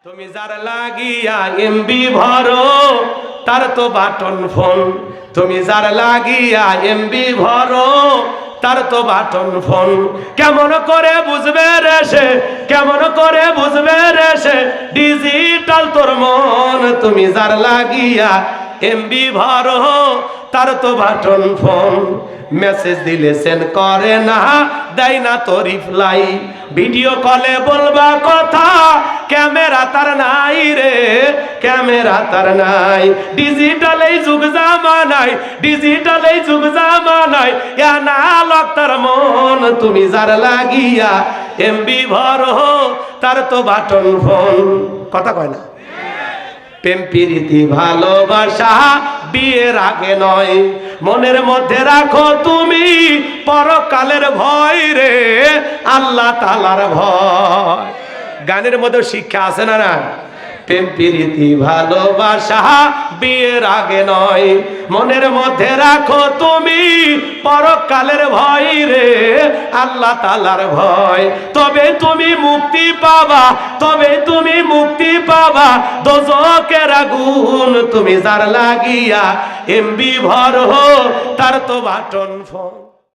তুমি যার লাগিয়া এমবি ভরো তার তো বাটন ফোন। তুমি যার লাগিয়া এমবি ভরো তার তো বাটন ফোন। কেমন করে বুঝবে রে সে, কেমন করে বুঝবে রে সে ডিজিটাল তোর মন। তুমি যার লাগিয়া এমবি ভরো তার তো বাটন ফোন। মেসেজ দিলে সেন্ড করে না, দেয় না তো রিপ্লাই। ভিডিও কলে বলবা কথা, ক্যামেরা তার নাই রে, ক্যামেরা তার নাই। ডিজিটাল এই যুগ জামানায়, ডিজিটাল এই যুগ জামানায় অ্যানালগ তার মন। তুমি যার লাগিয়া এমবি ভরো তার তো বাটন ফোন। কথা কয় না? প্রেম প্রীতি ভালোবাসা বিয়ের আগে নয়, মনের মধ্যে রাখো তুমি পরকালের ভয় রে, আল্লাহ তাআলার ভয়। গানের মধ্যে শিক্ষা আছে না না? প্রেম প্রীতি ভালোবাসা বিয়ের আগে নয়, মনের মধ্যে রাখো তুমি পরকালের ভয় রে, আল্লাহ তাআলার ভয়। তবে তুমি মুক্তি পাবা, তবে তুমি মুক্তি পাবা দোজখের আগুন। তুমি যার লাগিয়া এমবি ভরো তার তো বাটন ফোন।